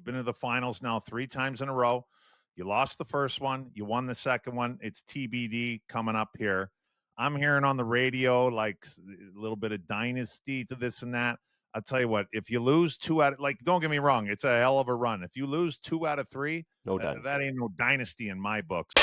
You've been to the finals now 3 times in a row. You lost the first one. You won the second one. It's TBD coming up here. I'm hearing on the radio like a little bit of dynasty to this and that. I'll tell you what, if you lose 2 out of, like, don't get me wrong, it's a hell of a run. If you lose 2 out of 3, No dynasty. that ain't no dynasty in my books.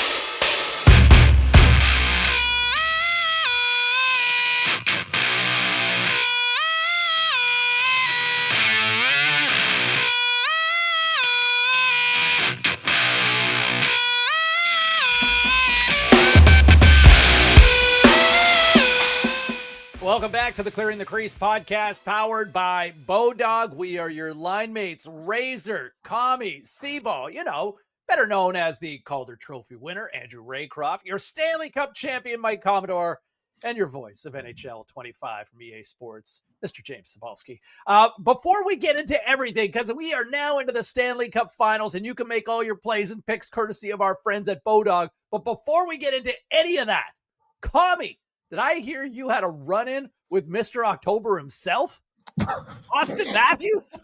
Welcome back to the Clearing the Crease podcast, powered by BODOG. We are your line mates, Razor, Commie, Seaball, better known as the Calder Trophy winner, Andrew Raycroft, your Stanley Cup champion, Mike Commodore, and your voice of NHL 25 from EA Sports, Mr. James Sapolsky. Before we get into everything, because we are now into the Stanley Cup Finals, and you can make all your plays and picks courtesy of our friends at BODOG. But before we get into any of that, Commie, did I hear you had a run-in with Mr. October himself? Austin Matthews?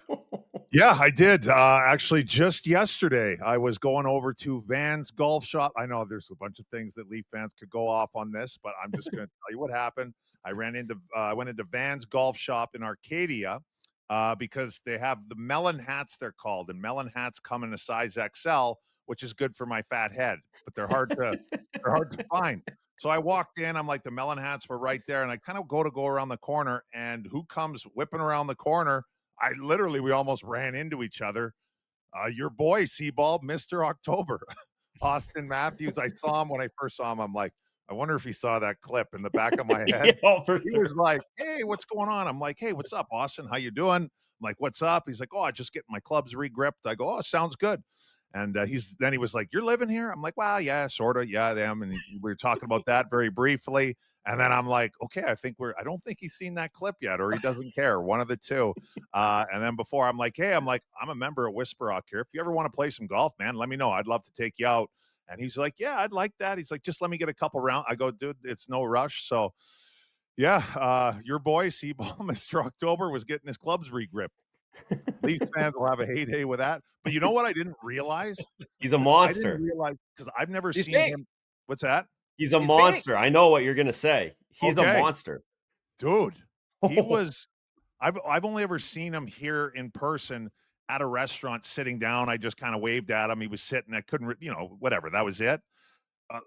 Yeah, I did. Actually, just yesterday, I was going over to Van's Golf Shop. I know there's a bunch of things that Leaf fans could go off on this, but I'm just going to tell you what happened. I went into Van's Golf Shop in Arcadia because they have the melon hats, they're called, and melon hats come in a size XL, which is good for my fat head, but they're hard to find. So I walked in, I'm like, the melon hats were right there, and I kind of go around the corner, and who comes whipping around the corner? We almost ran into each other. Your boy, Seaball, Mr. October, Austin Matthews. I saw him when I first saw him. I'm like, I wonder if he saw that clip in the back of my head. He was like, hey, what's going on? I'm like, hey, what's up, Austin? How you doing? I'm like, what's up? He's like, oh, I just getting my clubs regripped. I go, oh, sounds good. And he was like, you're living here? I'm like, well, yeah, sort of. Yeah, I am. And we were talking about that very briefly. And then I'm like, okay, I don't think he's seen that clip yet, or he doesn't care. One of the two. And then before I'm like, I'm a member of Whisper Rock here. If you ever want to play some golf, man, let me know. I'd love to take you out. And he's like, yeah, I'd like that. He's like, just let me get a couple rounds. I go, dude, it's no rush. So yeah, your boy, Seaball, Mr. October, was getting his clubs regripped. Leafs fans will have a heyday with that. But you know what I didn't realize? He's a monster. I didn't realize, because I've never seen big. him. What's that? He's a monster. Big. I know what you're going to say. He's a monster. Dude, he was – I've only ever seen him here in person at a restaurant sitting down. I just kind of waved at him. He was sitting. I couldn't – whatever. That was it.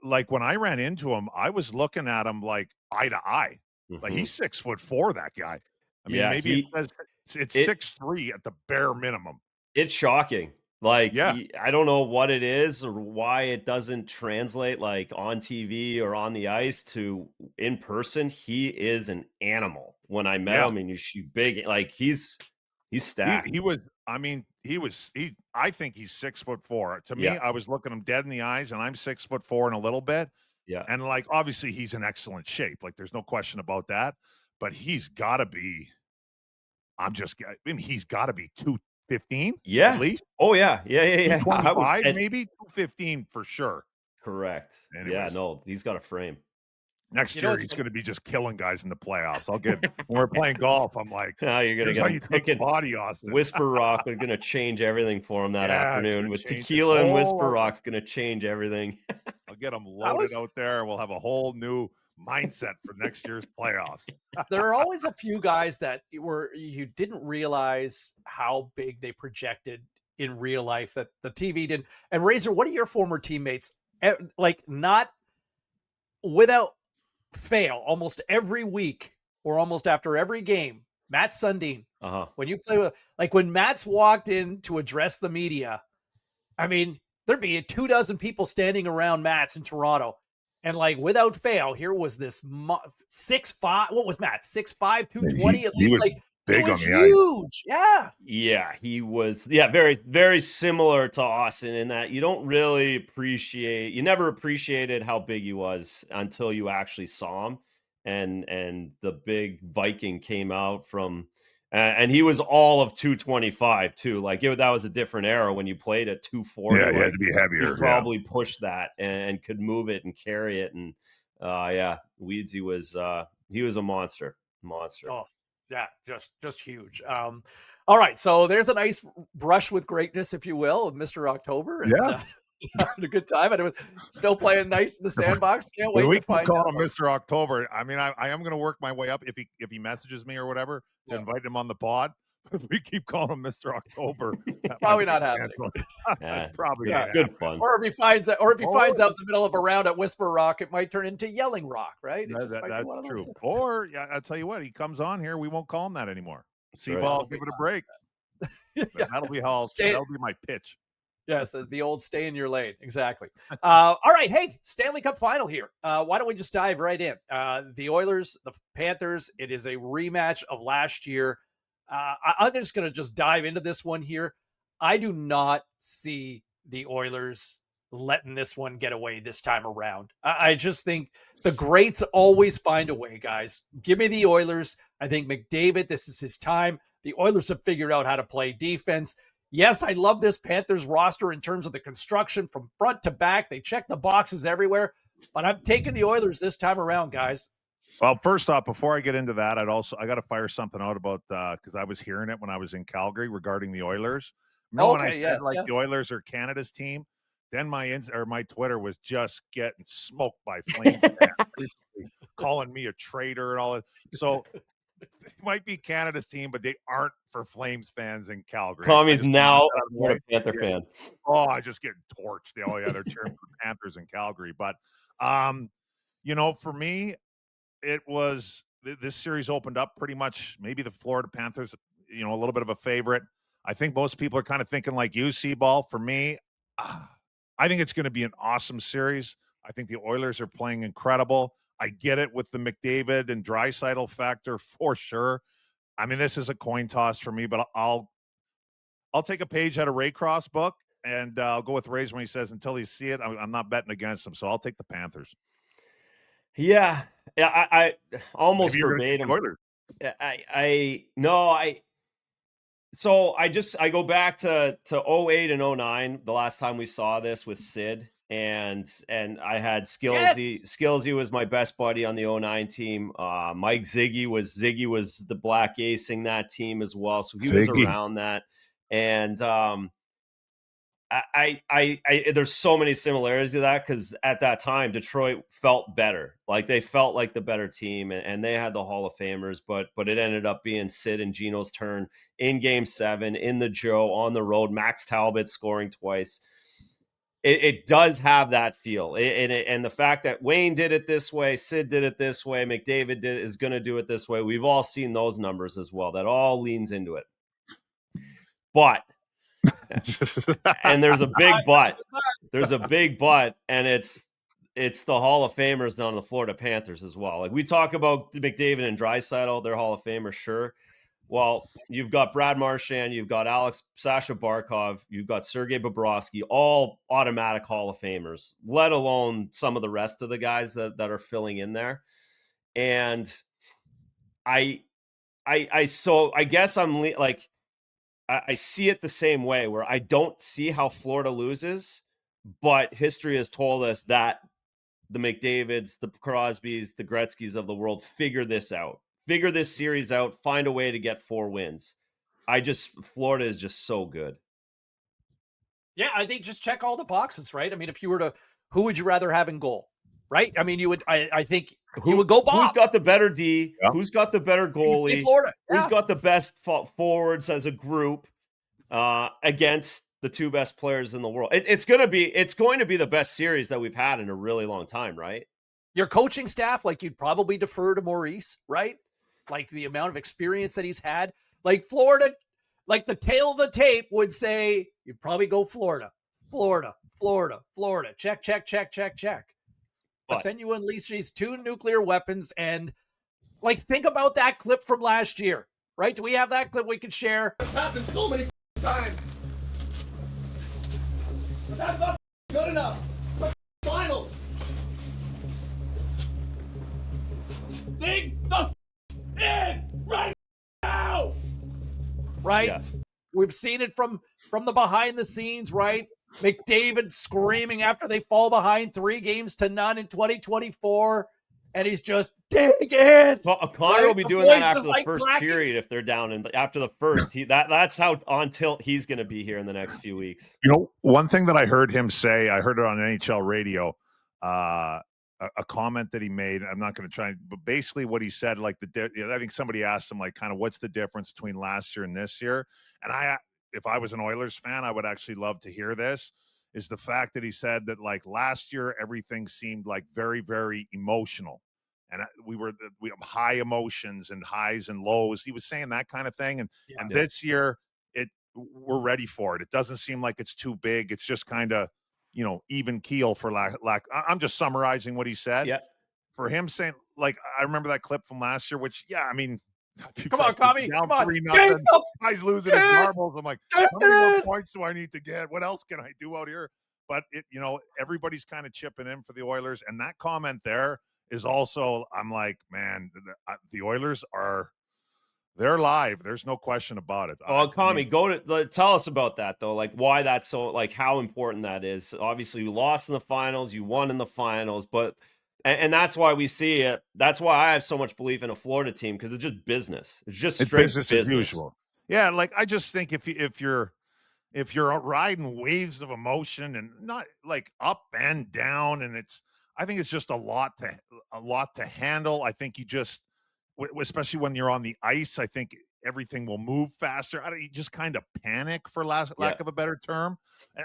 Like when I ran into him, I was looking at him like eye to eye. Mm-hmm. Like he's 6'4", that guy. I mean, maybe it's 6'3" at the bare minimum. It's shocking. Like, I don't know what it is or why it doesn't translate like on TV or on the ice to in person. He is an animal. When I met him, and he's big, like he's stacked. I think he's 6'4". To me, I was looking him dead in the eyes, and I'm 6'4" in a little bit. Yeah. And like, obviously he's in excellent shape. Like there's no question about that, but he's gotta be, he's gotta be 215 at least. Oh yeah. 225, maybe 215 for sure. Correct. Anyways. Yeah, no, he's got a frame. Next year he's going to be just killing guys in the playoffs. when we're playing golf, I'm like, you're going to get take the body, Austin. Whisper Rock is going to change everything for him that afternoon. With tequila and Whisper Rock's going to change everything. I'll get him loaded out there. We'll have a whole new mindset for next year's playoffs. There are always a few guys that you didn't realize how big they projected in real life that the TV didn't. And Razor, what are your former teammates like? Not without fail, almost every week or almost after every game, Matt Sundin. When you play with, like when Matt's walked in to address the media, I mean, there'd be 24 people standing around Matt's in Toronto. And like without fail, here was this 6'5". What was Matt? 6'5", 220 at least. Like big, he was on the huge. ice. Yeah, he was. Yeah, very, very similar to Austin in that you never appreciated how big he was until you actually saw him. And the big Viking came out from, and he was all of 225 too. Like that was a different era when you played at 240. Yeah, he had to be heavier. He probably pushed that and could move it and carry it. And Weedsy was he was a monster. Oh, Yeah, just huge. All right, so there's a nice brush with greatness, if you will, of Mr. October, and having a good time. And it was still playing nice in the sandbox. Can't wait we to keep find calling out. him Mr. October. I mean, I am going to work my way up if he messages me or whatever to invite him on the pod. If we keep calling him Mr. October, Probably not happening. Probably good fun. Or if he finds out in the middle of a round at Whisper Rock, it might turn into Yelling Rock, right? That's true. Or I'll tell you what, he comes on here, we won't call him that anymore. C-ball, give it a break. That'll be that'll be my pitch. Yes, the old stay in your lane. Exactly. All right. Hey, Stanley Cup final here. Why don't we just dive right in? The Oilers, the Panthers, it is a rematch of last year. I'm just going to just dive into this one here. I do not see the Oilers letting this one get away this time around. I just think the greats always find a way, guys. Give me the Oilers. I think McDavid, this is his time. The Oilers have figured out how to play defense. Yes, I love this Panthers roster in terms of the construction from front to back. They check the boxes everywhere, but I'm taking the Oilers this time around, guys. Well, first off, before I get into that, I got to fire something out about because I was hearing it when I was in Calgary regarding the Oilers. When I said the Oilers are Canada's team, then my Twitter was just getting smoked by Flames fans, calling me a traitor and all that. So they might be Canada's team, but they aren't for Flames fans in Calgary. Commie's now a Panther fan. Oh, I just get torched. They're cheering for Panthers in Calgary. But for me, it was this series opened up pretty much maybe the Florida Panthers, a little bit of a favorite. I think most people are kind of thinking like you, C-ball. For me, I think it's going to be an awesome series. I think the Oilers are playing incredible. I get it with the McDavid and Draisaitl factor for sure. I mean, this is a coin toss for me, but I'll take a page out of Ray Cross' book, and I'll go with Ray's when he says, until you see it, I'm not betting against him. So I'll take the Panthers. Yeah, I almost verbatim. So I go back to 08 and 09, the last time we saw this with Sid, and I had Skillsy. Yes! Skillsy was my best buddy on the 09 team. Mike Ziggy was the black acing that team as well, so he was around that. And I there's so many similarities to that, because at that time Detroit felt better, like they felt like the better team, and they had the Hall of Famers, but it ended up being Sid and Gino's turn in Game 7 in the Joe on the road. Max Talbot scoring twice. It does have that feel, and the fact that Wayne did it this way, Sid did it this way, McDavid is going to do it this way. We've all seen those numbers as well. That all leans into it, but. And there's a big but. There's a big but, and it's the Hall of Famers on the Florida Panthers as well. Like, we talk about McDavid and Draisaitl, they're Hall of Famers, sure. Well, you've got Brad Marchand, you've got Sasha Barkov, you've got Sergei Bobrovsky, all automatic Hall of Famers, let alone some of the rest of the guys that are filling in there. And I guess I'm like, I see it the same way, where I don't see how Florida loses, but history has told us that the McDavids, the Crosbys, the Gretzkys of the world figure this series out, find a way to get 4 wins. Florida is just so good. Yeah, I think just check all the boxes, right? I mean, if you were to, who would you rather have in goal, right? I mean, you would, I think you would go Bob. Who's got the better D? Yeah. Who's got the better goalie? Florida. Yeah. Who's got the best forwards as a group against the 2 best players in the world? It's going to be the best series that we've had in a really long time, right? Your coaching staff, like, you'd probably defer to Maurice, right? Like, the amount of experience that he's had. Like, Florida, like the tail of the tape would say, you'd probably go Florida. Check. But then you unleash these 2 nuclear weapons, and, like, think about that clip from last year, right? Do we have that clip we can share? It's happened so many times. But that's not good enough. Finals. Dig the in right now. Right? Yeah. We've seen it from the behind the scenes, right? McDavid screaming after they fall behind 3-0 in 2024. and he's just digging. Well, Connor Right? will be The doing that voice after is, the like, first cracking. period if they're down. And after the first, that's how on tilt he's going to be here in the next few weeks. You know, one thing that I heard him say, I heard it on NHL radio, a comment that he made. I'm not going to try, but basically what he said, like I think somebody asked him, like, kind of what's the difference between last year and this year? And if I was an Oilers fan, I would actually love to hear this. Is the fact that he said that, like, last year everything seemed like very, very emotional, and we have high emotions and highs and lows. He was saying that kind of thing, and this year we're ready for it. It doesn't seem like it's too big. It's just kind of, even keel for lack. I'm just summarizing what he said. Yeah. For him saying, like, I remember that clip from last year, which, I mean, come on, Commie, down come on. 3-0. Guy's losing his marbles. I'm like, how many more points do I need to get? What else can I do out here? But everybody's kind of chipping in for the Oilers, and that comment there is also, I'm like, man, the Oilers they're live. There's no question about it. Oh, Commie, tell us about that, though. Like, why that's so, like, how important that is. Obviously, you lost in the finals, you won in the finals, but and that's why we see it. That's why I have so much belief in a Florida team, because it's just business. It's just straight business as usual. Yeah, like, I just think if you're riding waves of emotion and not like up and down, and I think it's just a lot to handle. I think you just, especially when you're on the ice, I think everything will move faster. You just kind of panic, for lack of a better term,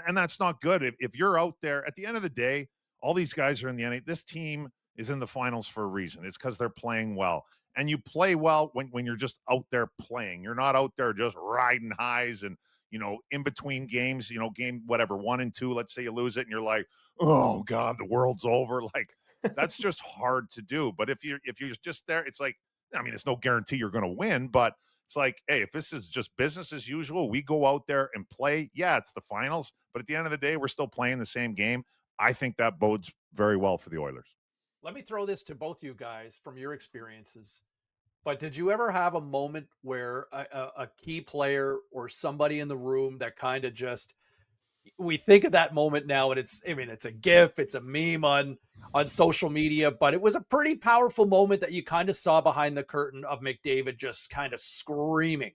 and that's not good. If you're out there, at the end of the day, all these guys are in the NHL. This team is in the finals for a reason. It's because they're playing well, and you play well when you're just out there playing. You're not out there just riding highs and, in between games, game whatever 1 and 2. Let's say you lose it, and you're like, oh God, the world's over. Like, that's just hard to do. But if you're just there, it's like, I mean, it's no guarantee you're going to win, but it's like, hey, if this is just business as usual, we go out there and play. Yeah, it's the finals, but at the end of the day, we're still playing the same game. I think that bodes very well for the Oilers. Let me throw this to both you guys from your experiences. But did you ever have a moment where a key player or somebody in the room that kind of just, we think of that moment now, and it's a GIF, it's a meme on social media, but it was a pretty powerful moment that you kind of saw behind the curtain of McDavid just kind of screaming.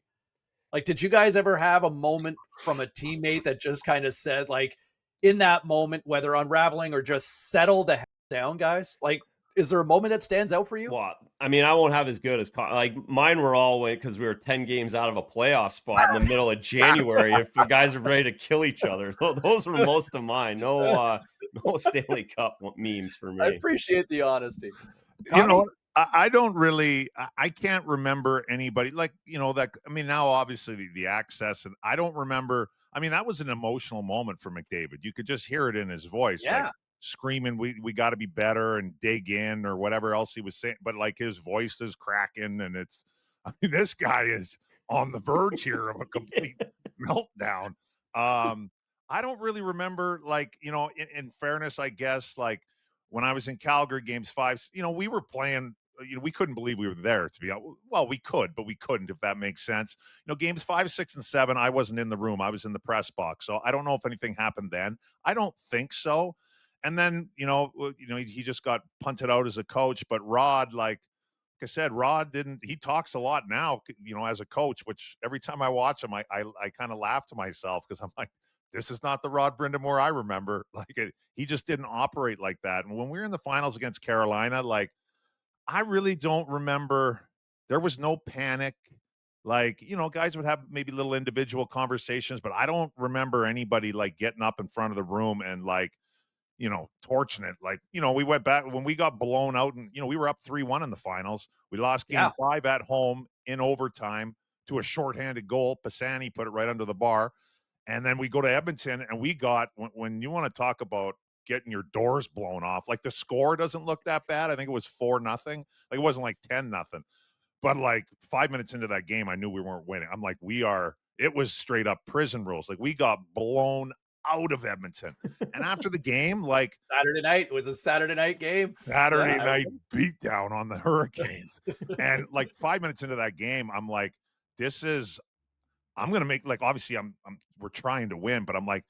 Like, did you guys ever have a moment from a teammate that just kind of said, like, in that moment, whether unraveling or just settle the hell down, guys? Like, is there a moment that stands out for you? Well, I mean, I won't have as good as like mine were all because we were 10 games out of a playoff spot in the middle of January. If the guys are ready to kill each other, those were most of mine. No Stanley Cup memes for me. I appreciate the honesty. Commie? I don't really, I can't remember anybody like, that. I mean, now obviously the access, and I don't remember. I mean, that was an emotional moment for McDavid. You could just hear it in his voice. Yeah. Like, screaming, we got to be better and dig in, or whatever else he was saying. But, like, his voice is cracking, and this guy is on the verge here of a complete meltdown. I don't really remember, like, in fairness, I guess, like, when I was in Calgary games 5, we were playing, we couldn't believe we were there, to be honest. Well, we could, but we couldn't, if that makes sense. Games 5, 6, and 7, I wasn't in the room. I was in the press box. So I don't know if anything happened then. I don't think so. And then, he just got punted out as a coach. But Rod, like I said, he talks a lot now, as a coach, which every time I watch him, I kind of laugh to myself, because I'm like, this is not the Rod Brind'Amour I remember. Like, he just didn't operate like that. And when we were in the finals against Carolina, like, I really don't remember. There was no panic. Like, guys would have maybe little individual conversations, but I don't remember anybody, like, getting up in front of the room and, like, torching it. Like, we went back when we got blown out, and, we were up 3-1 in the finals. We lost game 5 at home in overtime to a shorthanded goal. Pisani put it right under the bar. And then we go to Edmonton, and we got, when you want to talk about getting your doors blown off, like, the score doesn't look that bad. I think it was 4-0. Like, it wasn't like 10-0. But, like, 5 minutes into that game, I knew we weren't winning. I'm like, it was straight up prison rules. Like, we got blown out of Edmonton. And after the game, like, Saturday night, it was a Saturday night game. Saturday night beatdown on the Hurricanes. And, like, 5 minutes into that game, I'm like, I'm going to make, like, obviously we're trying to win, but I'm like,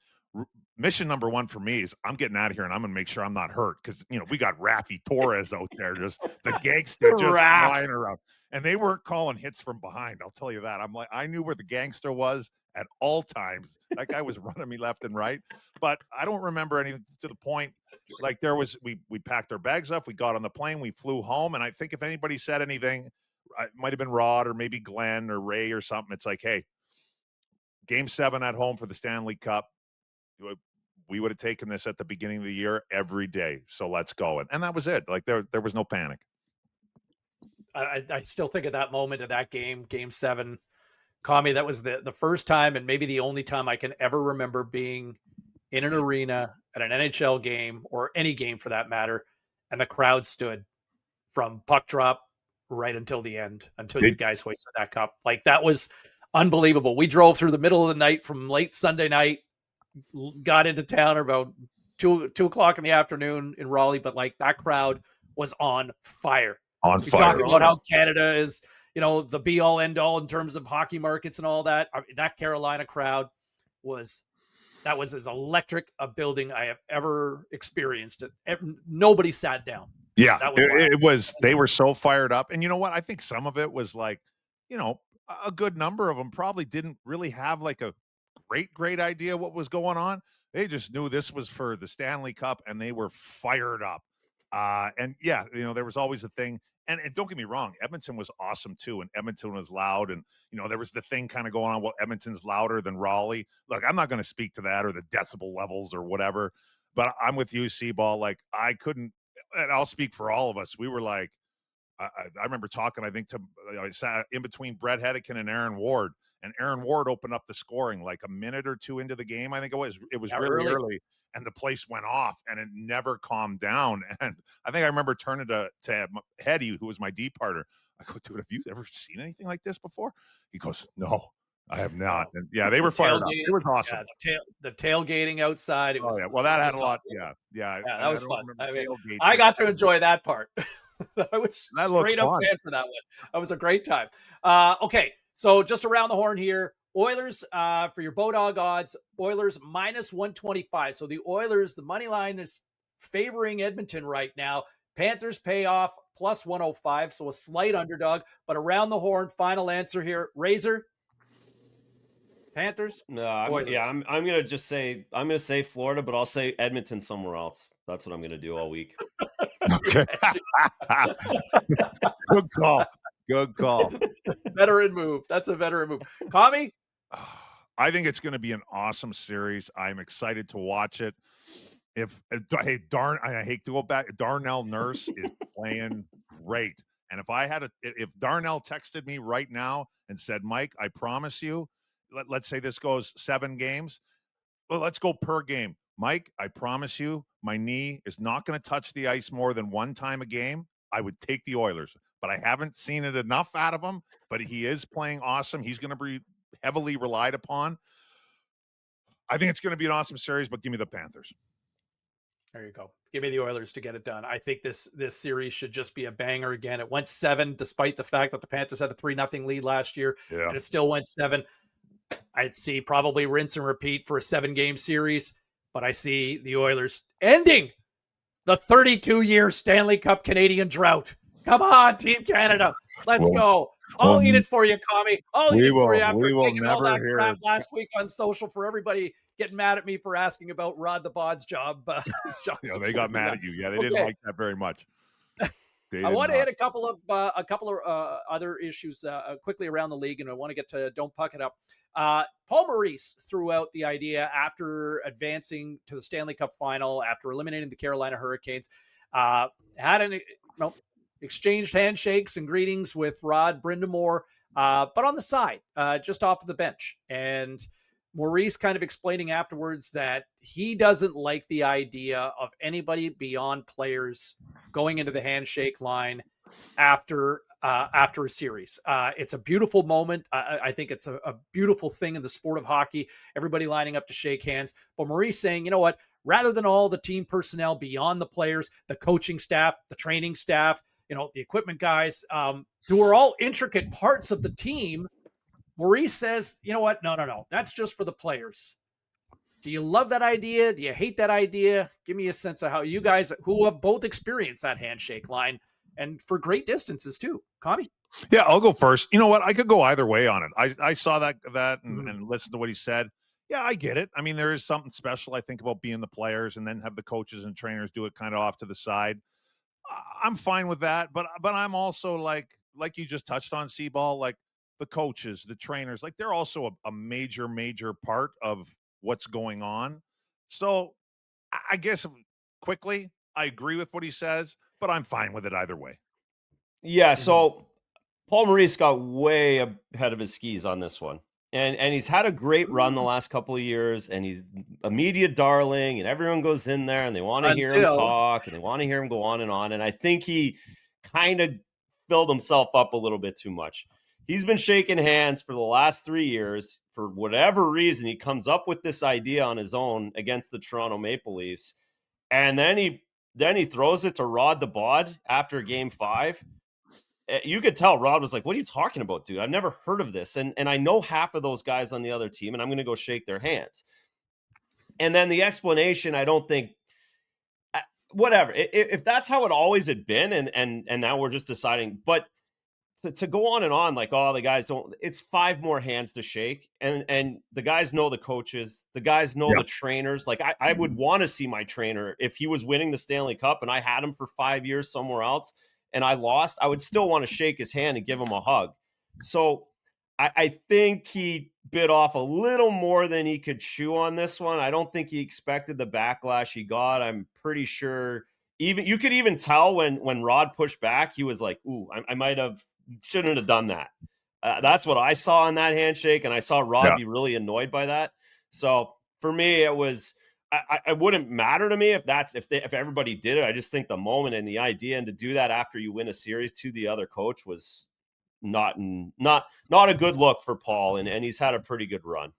mission number one for me is I'm getting out of here and I'm going to make sure I'm not hurt because, we got Raffy Torres out there, just the gangster just flying around. And they weren't calling hits from behind. I'll tell you that. I'm like, I knew where the gangster was at all times. That guy was running me left and right. But I don't remember anything to the point. Like we packed our bags up. We got on the plane. We flew home. And I think if anybody said anything, it might have been Rod or maybe Glenn or Ray or something. It's like, hey, Game 7 at home for the Stanley Cup. We would have taken this at the beginning of the year every day. So let's go. And that was it. Like there was no panic. I still think of that moment of that game, Game 7. Commie, that was the first time and maybe the only time I can ever remember being in an arena at an NHL game or any game for that matter. And the crowd stood from puck drop right until the end, until you guys hoisted that cup. Like that was unbelievable. We drove through the middle of the night from late Sunday night, got into town about 2 o'clock in the afternoon in Raleigh, but like that crowd was on fire. We talked about how Canada is, the be all end all in terms of hockey markets and all that. That Carolina crowd was as electric a building I have ever experienced. Nobody sat down. Yeah, it was. They were so fired up. And you know what? I think some of it was like, a good number of them probably didn't really have like a great idea what was going on. They just knew this was for the Stanley Cup and they were fired up. And yeah, there was always a thing. And don't get me wrong, Edmonton was awesome too. And Edmonton was loud. And, there was the thing kind of going on, well, Edmonton's louder than Raleigh. Look, I'm not going to speak to that or the decibel levels or whatever, but I'm with you, Seaball. Like I couldn't, and I'll speak for all of us. We were like, I remember talking, I think I sat in between Brett Hedican and Aaron Ward, and Aaron Ward opened up the scoring like a minute or two into the game. I think it was really early. And the place went off and it never calmed down. And I think I remember turning to Hetty, who was my D partner. I go, dude, have you ever seen anything like this before? He goes, no, I have not. And yeah, they were fired up. It was awesome. Yeah, the tailgating outside. It was, well, that had a lot. Yeah, that was fun. I got to enjoy that part. I was straight up fan for that one. That was a great time. Okay, so just around the horn here. Oilers, for your BODOG odds, Oilers minus 125. So the Oilers, the money line is favoring Edmonton right now. Panthers payoff plus 105, so a slight underdog. But around the horn, final answer here. Razor, Panthers? No, I'm going to say Florida, but I'll say Edmonton somewhere else. That's what I'm going to do all week. Okay. Good call. Veteran move. That's a veteran move. Commie? I think it's going to be an awesome series. I'm excited to watch it. I hate to go back. Darnell Nurse is playing great. And if Darnell texted me right now and said, Mike, I promise you, let's say this goes 7 games. Well, let's go per game. Mike, I promise you, my knee is not going to touch the ice more than one time a game. I would take the Oilers, but I haven't seen it enough out of him. But he is playing awesome. He's going to be heavily relied upon. I think it's going to be an awesome series, but give me the Panthers. There you go. Give me the Oilers to get it done. I think this series should just be a banger again. It went 7, despite the fact that the Panthers had a 3-0 lead last year, and it still went 7. I'd see probably rinse and repeat for a 7-game series, but I see the Oilers ending the 32-year Stanley Cup Canadian drought. Come on, Team Canada. Let's go. I'll eat it for you, Commie. I'll eat it for you after taking all that crap last week on social for everybody getting mad at me for asking about Rod the Bod's job. They got mad at you. Yeah, they didn't like that very much. I want to hit a couple of other issues quickly around the league, and I want to get to Don't Puck It Up. Paul Maurice threw out the idea after advancing to the Stanley Cup Final, after eliminating the Carolina Hurricanes, exchanged handshakes and greetings with Rod Brindamore, but on the side, just off of the bench. And Maurice kind of explaining afterwards that he doesn't like the idea of anybody beyond players going into the handshake line after a series. It's a beautiful moment. I think it's a beautiful thing in the sport of hockey, everybody lining up to shake hands. But Maurice saying, you know what, rather than all the team personnel beyond the players, the coaching staff, the training staff, the equipment guys, who are all intricate parts of the team, Maurice says, you know what? No. That's just for the players Do you love that idea? Do you hate that idea? Give me a sense of how you guys, who have both experienced that handshake line and for great distances too. Commie? Yeah, I'll go first. You know what? I could go either way on it. I saw that Mhm. and listened to what he said. Yeah, I get it. I mean, there is something special, I think, about being the players and then have the coaches and trainers do it kind of off to the side. I'm fine with that, but I'm also like you just touched on, Seaball, like the coaches, the trainers, like they're also a major part of what's going on. So I guess quickly, I agree with what he says, but I'm fine with it either way. Yeah, Mhm. so Paul Maurice got way ahead of his skis on this one. And he's had a great run the last couple of years, and he's a media darling, and everyone goes in there and they want to hear him Until talk and they want to hear him go on. And I think he kind of filled himself up a little bit too much. He's been shaking hands for the last 3 years. For whatever reason, he comes up with this idea on his own against the Toronto Maple Leafs. And then he throws it to Rod the Bod after game 5. You could tell Rod was like, "What are you talking about, dude? I've never heard of this." And I know half of those guys on the other team, and I'm going to go shake their hands. And then the explanation, I don't think whatever. If that's how it always had been, and now we're just deciding, but to go on and on like, oh, the guys don't. It's 5 more hands to shake, and the guys know the coaches, the guys know Yeah. the trainers. Like I would want to see my trainer if he was winning the Stanley Cup and I had him for 5 years somewhere else and I lost. I would still want to shake his hand and give him a hug. So I think he bit off a little more than he could chew on this one. I don't think he expected the backlash he got. I'm pretty sure even you could even tell when Rod pushed back, he was like, "Ooh, I might have shouldn't have done that." That's what I saw in that handshake, and I saw Rod Yeah. be really annoyed by that. So for me, it was it wouldn't matter to me if everybody did it. I just think the moment and the idea, and to do that after you win a series to the other coach was not a good look for Paul, and he's had a pretty good run.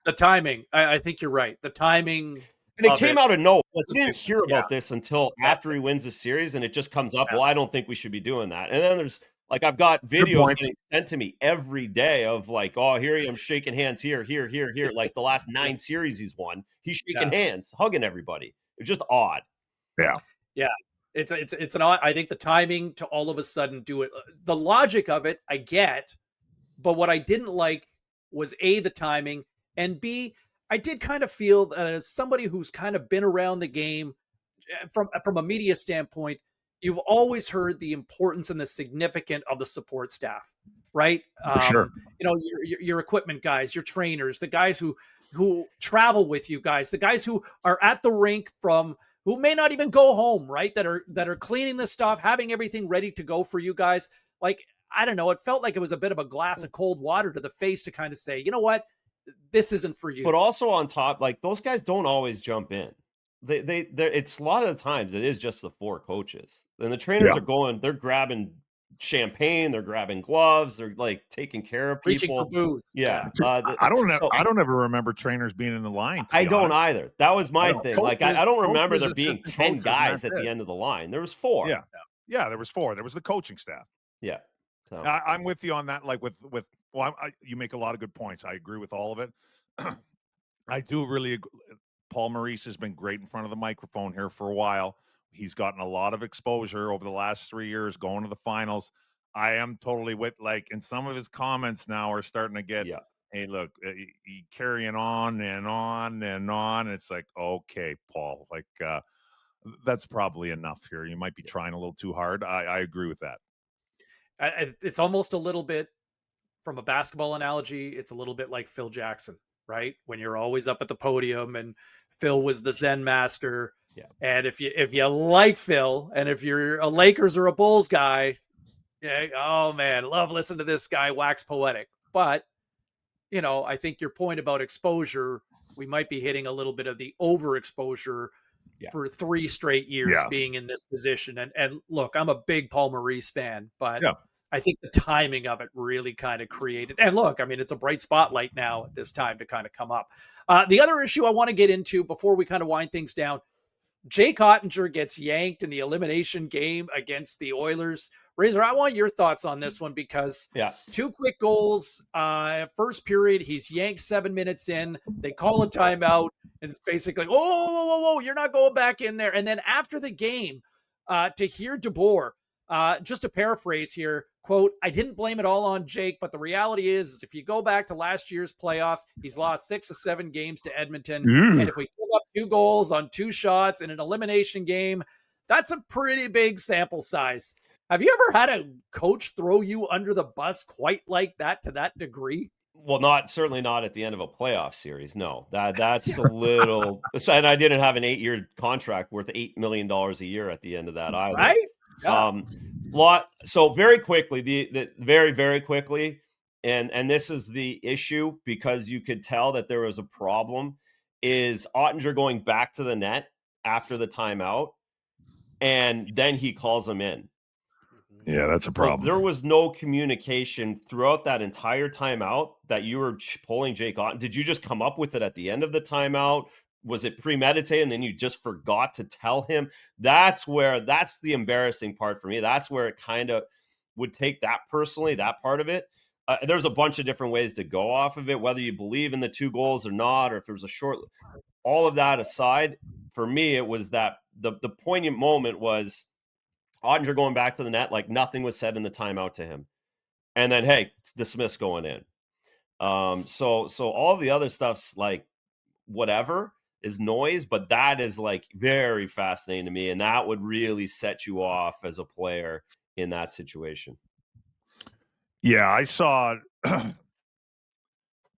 the timing, I think you're right. The timing And it of came it out of nowhere. was a We big didn't one. hear Yeah, about this until that's after it. he wins the series, and it just comes up. Yeah. Well, I don't think we should be doing that. And then there's like I've got Good videos point. getting sent to me every day of like, oh, here I am shaking hands here. Like the last 9 series he's won, he's shaking Yeah. hands, hugging everybody. It's just odd. Yeah. Yeah. It's an odd, I think the timing to all of a sudden do it. The logic of it, I get, but what I didn't like was A, the timing, and B, I did kind of feel that as somebody who's kind of been around the game from a media standpoint, you've always heard the importance and the significance of the support staff, right? For sure. You know, your equipment guys, your trainers, the guys who travel with you guys, the guys who are at the rink from who may not even go home, right? That are cleaning the stuff, having everything ready to go for you guys. Like, I don't know, it felt like it was a bit of a glass of cold water to the face to kind of say, you know what, this isn't for you. But also on top, like those guys don't always jump in. It's a lot of the times it is just the 4 coaches. And the trainers Yeah. are going, they're grabbing champagne, they're grabbing gloves, they're like taking care of Reaching for people. booze. Yeah. I don't So I don't ever remember trainers being in the line. To I be don't honest. either. That was I my don't- thing. Like I don't remember there being assistant 10 coaches, and guys that's at the it. end of the line. There was 4. Yeah. Yeah, there was 4. There was the coaching staff. Yeah. So I'm with you on that. Like with well, you make a lot of good points. I agree with all of it. I do really. Paul Maurice has been great in front of the microphone here for a while. He's gotten a lot of exposure over the last 3 years, going to the finals. I am totally with and some of his comments now are starting to get. yeah. Hey, look, he carrying on and on and on. It's like, okay, Paul, that's probably enough here. You might be trying a little too hard. I agree with that. It's almost a little bit from a basketball analogy. It's a little bit like Phil Jackson, right? When you're always up at the podium and Phil was the Zen master. Yeah. And if you like Phil, and if you're a Lakers or a Bulls guy, yeah, oh man, love listening to this guy wax poetic. But you know, I think your point about exposure, we might be hitting a little bit of the overexposure for 3 straight years being in this position. And look, I'm a big Paul Maurice fan, but I think the timing of it really kind of created. And look, I mean, it's a bright spotlight now at this time to kind of come up. The other issue I want to get into before we kind of wind things down, Jake Oettinger gets yanked in the elimination game against the Oilers. Razor, I want your thoughts on this one because 2 quick goals. First period, he's yanked 7 minutes in. They call a timeout, and it's basically, whoa, you're not going back in there. And then after the game, to hear DeBoer, just to paraphrase here, quote, I didn't blame it all on Jake, but the reality is if you go back to last year's playoffs, he's lost 6 of 7 games to Edmonton. And if we give up 2 goals on 2 shots in an elimination game, that's a pretty big sample size. Have you ever had a coach throw you under the bus quite like that to that degree? Well, certainly not at the end of a playoff series. No, that's a little. And I didn't have an 8-year contract worth $8 million a year at the end of that either. Right? Yeah. So very quickly, the very, very quickly, and this is the issue because you could tell that there was a problem, is Oettinger going back to the net after the timeout, and then he calls him in. Yeah, that's a problem. There was no communication throughout that entire timeout that you were pulling Jake Oettinger. Did you just come up with it at the end of the timeout? Was it premeditated and then you just forgot to tell him? That's the embarrassing part for me. That's where it kind of would take that personally, that part of it. There's a bunch of different ways to go off of it, whether you believe in the 2 goals or not, or if there's a short, all of that aside, for me, it was that the poignant moment was Oettinger going back to the net, like nothing was said in the timeout to him. And then, hey, dismiss going in. So all the other stuff's like whatever is noise, but that is like very fascinating to me. And that would really set you off as a player in that situation. Yeah, I saw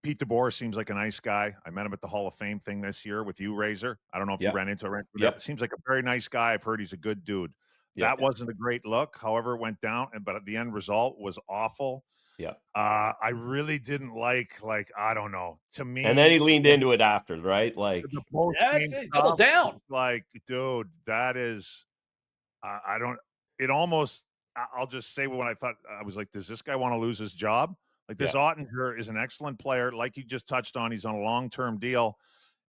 Pete DeBoer seems like a nice guy. I met him at the Hall of Fame thing this year with you, Razor. I don't know if you ran into him. Seems like a very nice guy. I've heard he's a good dude. That wasn't a great look. However, it went down, but the end result was awful. Yeah. I really didn't like, I don't know. To me, and then he leaned into it after, right? Like, that's it. Double down. Like, dude, that is, I don't. It almost. I'll just say when I thought, I was like, does this guy want to lose his job? Like, this Oettinger is an excellent player. Like you just touched on, he's on a long-term deal.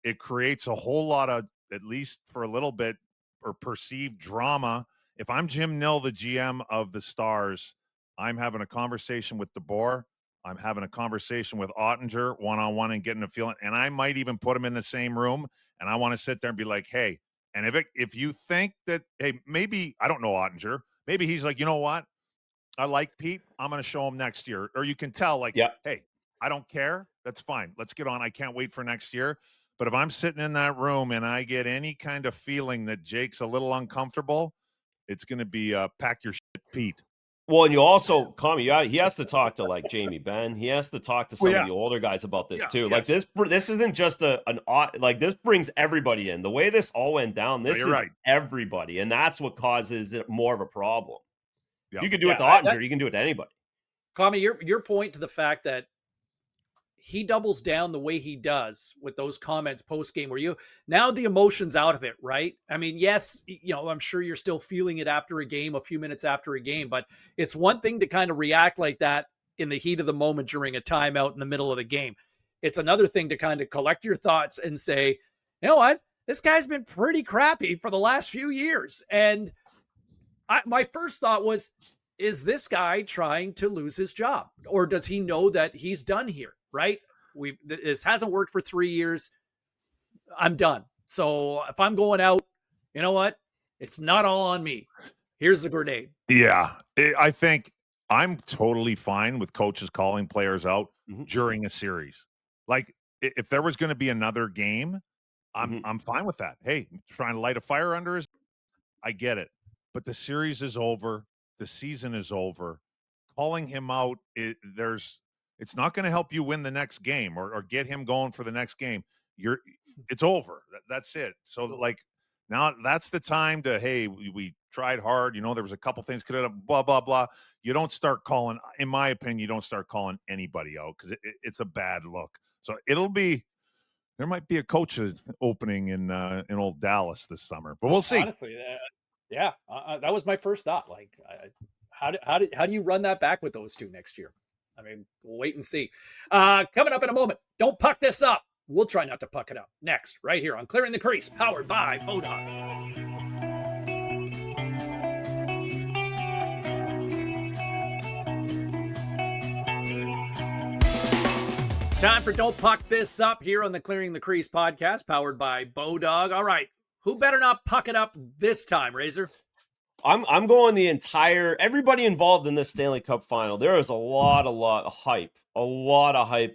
It creates a whole lot of, at least for a little bit, or perceived drama. If I'm Jim Nill, the GM of the Stars, I'm having a conversation with DeBoer. I'm having a conversation with Oettinger one-on-one and getting a feeling. And I might even put him in the same room. And I want to sit there and be like, hey, and if you think that, hey, maybe, I don't know Oettinger, maybe he's like, you know what? I like Pete. I'm going to show him next year. Or you can tell, like, hey, I don't care. That's fine. Let's get on. I can't wait for next year. But if I'm sitting in that room and I get any kind of feeling that Jake's a little uncomfortable, it's going to be pack your shit, Pete. Well, and you also, Commie, he has to talk to like Jamie Benn. He has to talk to some of the older guys about this too. Like this isn't just like this brings everybody in. The way this all went down, this is everybody, and that's what causes it more of a problem. Yep. You can do it to Oettinger, you can do it to anybody. Commie, your point to the fact that he doubles down the way he does with those comments post-game where now the emotion's out of it, right? I mean, yes, I'm sure you're still feeling it after a game, a few minutes after a game, but it's one thing to kind of react like that in the heat of the moment during a timeout in the middle of the game. It's another thing to kind of collect your thoughts and say, you know what? This guy's been pretty crappy for the last few years. And my first thought was, is this guy trying to lose his job? Or does he know that he's done here? Right? This hasn't worked for 3 years. I'm done. So if I'm going out, you know what? It's not all on me. Here's the grenade. Yeah. I think I'm totally fine with coaches calling players out during a series. Like if there was going to be another game, I'm fine with that. Hey, trying to light a fire under his, I get it. But the series is over. The season is over. Calling him out, it's not going to help you win the next game or get him going for the next game. It's over. That's it. So like now that's the time to, hey, we tried hard. There was a couple things could have blah, blah, blah. You don't start calling, in my opinion, you don't start calling anybody out because it's a bad look. So there might be a coach opening in old Dallas this summer, but we'll see. Honestly, that was my first thought. Like, how do you run that back with those two next year? I mean, we'll wait and see. Coming up in a moment, don't puck this up. We'll try not to puck it up. Next, right here on Clearing the Crease, powered by BODOG. Time for Don't Puck This Up here on the Clearing the Crease podcast, powered by BODOG. All right, who better not puck it up this time, Razor? I'm going everybody involved in this Stanley Cup final. There is a lot of hype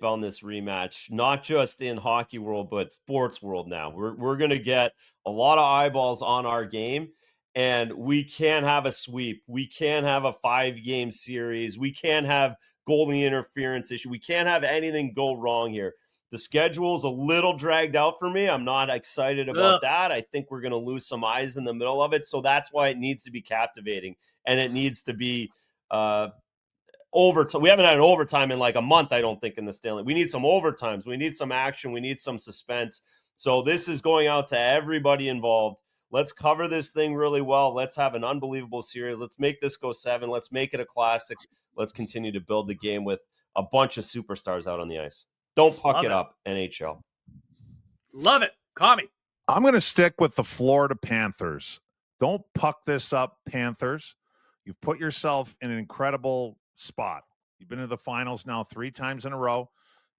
on this rematch, not just in hockey world, but sports world now. We're going to get a lot of eyeballs on our game, and we can't have a sweep. We can't have a 5-game series. We can't have goalie interference issue. We can't have anything go wrong here. The schedule's a little dragged out for me. I'm not excited about that. I think we're going to lose some eyes in the middle of it. So that's why it needs to be captivating, and it needs to be overtime. We haven't had an overtime in like a month, I don't think, in the Stanley. We need some overtimes. We need some action. We need some suspense. So this is going out to everybody involved. Let's cover this thing really well. Let's have an unbelievable series. Let's make this go 7. Let's make it a classic. Let's continue to build the game with a bunch of superstars out on the ice. Don't puck it up, NHL. Love it. Commie. I'm going to stick with the Florida Panthers. Don't puck this up, Panthers. You've put yourself in an incredible spot. You've been to the finals now 3 times in a row.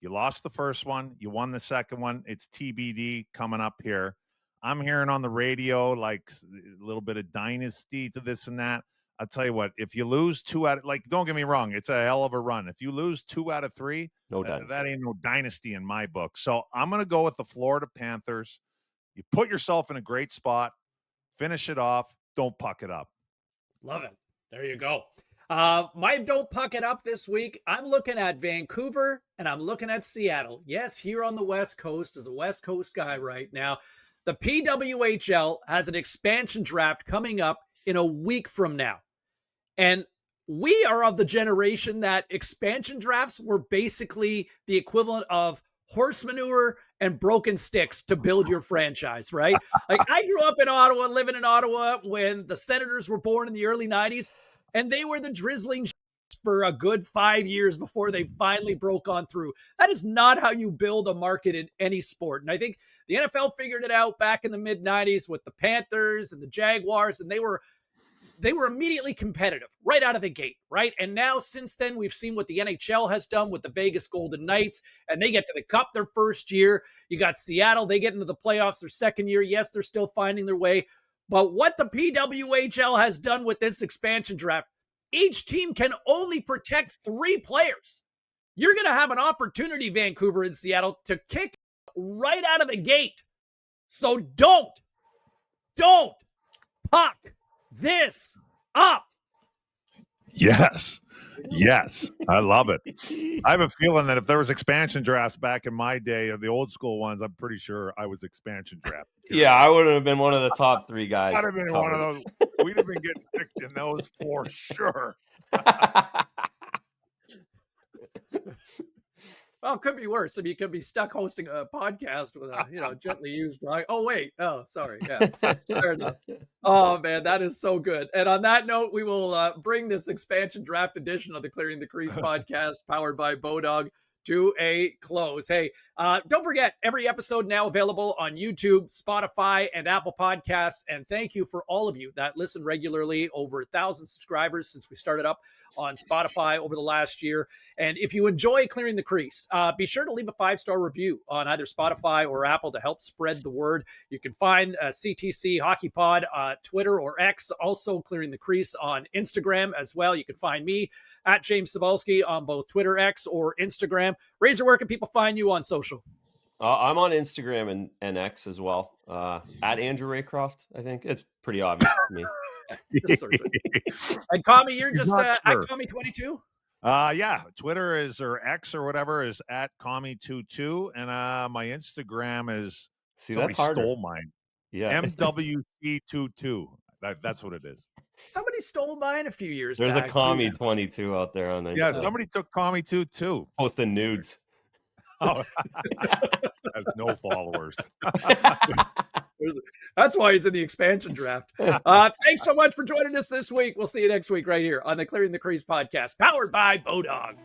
You lost the first one. You won the second one. It's TBD coming up here. I'm hearing on the radio like a little bit of dynasty to this and that. I'll tell you what, if you lose 2 out of, like, don't get me wrong, it's a hell of a run. If you lose 2 out of 3, that ain't no dynasty in my book. So I'm going to go with the Florida Panthers. You put yourself in a great spot, finish it off, don't puck it up. Love it. There you go. My Don't Puck It Up this week, I'm looking at Vancouver and I'm looking at Seattle. Yes, here on the West Coast, as a West Coast guy right now, the PWHL has an expansion draft coming up in a week from now. And we are of the generation that expansion drafts were basically the equivalent of horse manure and broken sticks to build your franchise, right? Like, I grew up in Ottawa, living in Ottawa when the Senators were born in the early 90s, and they were the drizzling for a good 5 years before they finally broke on through. That is not how you build a market in any sport. And I think the NFL figured it out back in the mid-90s with the Panthers and the Jaguars, and they were immediately competitive right out of the gate, right? And now since then, we've seen what the NHL has done with the Vegas Golden Knights, and they get to the Cup their first year. You got Seattle, they get into the playoffs their second year. Yes, they're still finding their way. But what the PWHL has done with this expansion draft, each team can only protect 3 players. You're going to have an opportunity, Vancouver and Seattle, to kick right out of the gate. So don't puck this up. Yes. I love it. I have a feeling that if there was expansion drafts back in my day, of the old school ones, I'm pretty sure I was expansion draft. Yeah, I would have been one of the top 3 guys. I'd have been one of those. We'd have been getting picked in those for sure. Well, it could be worse. I mean, you could be stuck hosting a podcast with a, gently used Brian. Oh, wait. Oh, sorry. Yeah. Fair enough. Oh, man, that is so good. And on that note, we will bring this expansion draft edition of the Clearing the Crease podcast, powered by BODOG, to a close. Hey, don't forget, every episode now available on YouTube, Spotify, and Apple Podcasts. And thank you for all of you that listen regularly. Over 1,000 subscribers since we started up on Spotify over the last year. And if you enjoy Clearing the Crease, be sure to leave a 5-star review on either Spotify or Apple to help spread the word. You can find CTC Hockey Pod, Twitter or X, also Clearing the Crease on Instagram as well. You can find me at James Cybulski on both Twitter, X, or Instagram. Razor, where can people find you on social? I'm on Instagram and X as well. At Andrew Raycroft, I think. It's pretty obvious to me. And Commie, you're just at Commie22? Yeah. Twitter is, or X or whatever, is at Commie22. And my Instagram is, that's harder. Stole mine. Yeah. MWC22. That's what it is. Somebody stole mine a few years back. There's a Commie22 out there on Instagram. Yeah, somebody took Commie22. Posting nudes. Oh, has no followers. That's why he's in the expansion draft. Thanks so much for joining us this week. We'll see you next week right here on the Clearing the Crease podcast, powered by BODOG.